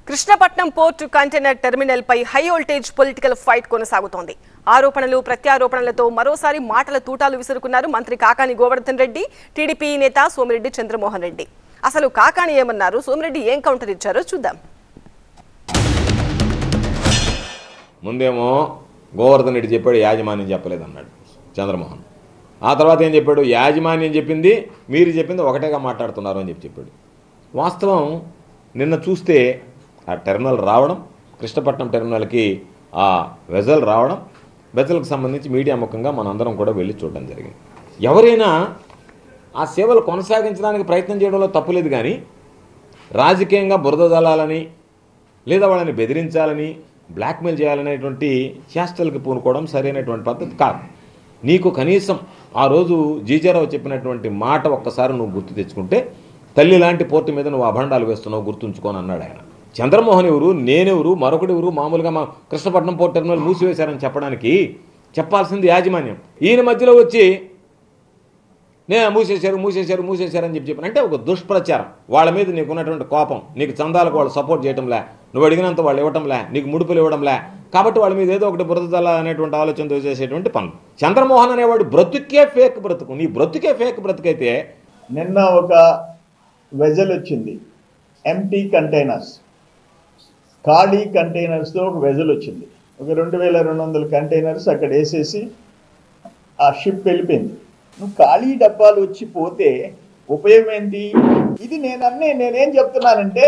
Krishnapatnam port container terminal పై high voltage political fight కొనసాగుతోంది. ఆరోపణలు ప్రత్యారోపణలతో మరోసారి మాటల తూటాలు విసురుకున్నారు మంత్రి కాకాని గోవర్ధన్ రెడ్డి, టీడీపీ నేత సోమిరెడ్డి చంద్రమోహన్ రెడ్డి. అసలు కాకాని ఏమన్నారు, సోమిరెడ్డి ఏం కౌంటర్ ఇచ్చారో చూద్దాం. ముందేమో గోవర్ధన్ రెడ్డి చెప్పాడు, యాజమాన్యం చెప్పలేదన్నాడు చంద్రమోహన్. ఆ తర్వాత ఏం చెప్పాడు, యాజమాన్యం చెప్పింది మీరు చెప్పింది ఒకటేగా మాట్లాడుతున్నారు అని చెప్పాడు. వాస్తవం నిన్న చూస్తే ఆ టెర్మినల్ రావడం, కృష్ణపట్నం టెర్మినల్కి ఆ వెజల్ రావడం, వెజల్కి సంబంధించి మీడియా ముఖంగా మనందరం కూడా వెళ్ళి చూడడం జరిగింది. ఎవరైనా ఆ సేవలు కొనసాగించడానికి ప్రయత్నం చేయడంలో తప్పులేదు, కానీ రాజకీయంగా బురద జల్లాలని లేదా వాళ్ళని బెదిరించాలని బ్లాక్మెయిల్ చేయాలనేటువంటి చేష్టలకు పూనుకోవడం సరైనటువంటి పద్ధతి కాదు. నీకు కనీసం ఆ రోజు జీజారావు చెప్పినటువంటి మాట ఒక్కసారి నువ్వు గుర్తు తెచ్చుకుంటే, తల్లి లాంటి పోర్టు మీద నువ్వు అభండాలు వేస్తున్నావు గుర్తుంచుకొని అన్నాడు ఆయన. చంద్రమోహన్ ఎవరు, నేనెవరు, మరొకటి మామూలుగా మా కృష్ణపట్నం పోర్టు టెర్మినల్ మూసివేశారని చెప్పడానికి చెప్పాల్సింది యాజమాన్యం. ఈయన మధ్యలో వచ్చి నేను మూసేశారని చెప్పాను అంటే ఒక దుష్ప్రచారం. వాళ్ళ మీద నీకు ఉన్నటువంటి కోపం, నీకు చందాలకు వాళ్ళు సపోర్ట్ చేయడంలే, నువ్వు అడిగినంత వాళ్ళు ఇవ్వటంలే, నీకు ముడుపులు ఇవ్వడంలే, కాబట్టి వాళ్ళ మీద ఏదో ఒకటి బురద జల్లాలి అనేటువంటి ఆలోచనతో చేసేటువంటి పనులు. చంద్రమోహన్ అనేవాడు బ్రతుకే ఫేక్ బ్రతుకు. నీ బ్రతుకే ఫేక్ బ్రతుకైతే నిన్న ఒక వెజల్ వచ్చింది, ఎంటీ కంటైనర్స్, ఖాళీ కంటైనర్స్తో ఒక వెజల్ వచ్చింది. ఒక 2200 కంటైనర్స్ అక్కడ వేసేసి ఆ షిప్ వెళ్ళిపోయింది. నువ్వు ఖాళీ డబ్బాలు వచ్చి పోతే ఉపయోగం ఏంటి? ఇది నేనేం చెప్తున్నానంటే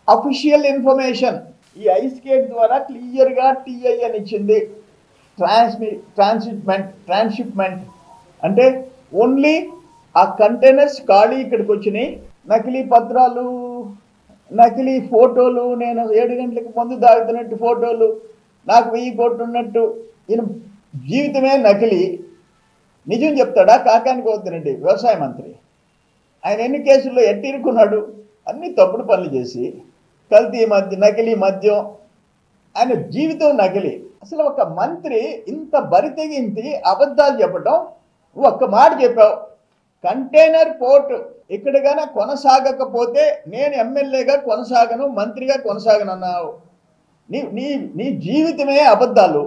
అఫీషియల్ ఇన్ఫర్మేషన్ ఈ ఐస్కేట్ ద్వారా క్లియర్గా టీఐ అని ఇచ్చింది. ట్రాన్స్షిప్మెంట్ అంటే ఓన్లీ ఆ కంటైనర్స్ ఖాళీ ఇక్కడికి వచ్చినాయి. నకిలీ పత్రాలు, నకిలీ ఫోటోలు, నేను 7 గంటలకు ముందు దాగుతున్నట్టు ఫోటోలు, నాకు 1000 కోట్లు ఉన్నట్టు. ఈయన జీవితమే నకిలీ. నిజం చెప్తాడా కాకాని గోవర్ధన్ రెడ్డి, వ్యవసాయ మంత్రి? ఆయన ఎన్ని కేసుల్లో ఎట్టిరుకున్నాడు? అన్ని తప్పుడు పనులు చేసి, కల్తీ మద్యం, నకిలీ మద్యం, ఆయన జీవితం నకిలీ. అసలు ఒక మంత్రి ఇంత బరితెగించి అబద్ధాలు చెప్పడం. నువ్వు ఒక్క మాట చెప్పావు, కంటైనర్ పోర్టు ఇక్కడగానే కొనసాగకపోతే నేను ఎమ్మెల్యేగా కొనసాగను, మంత్రిగా కొనసాగను అన్నావు. నీ జీవితమే అబద్ధాలు.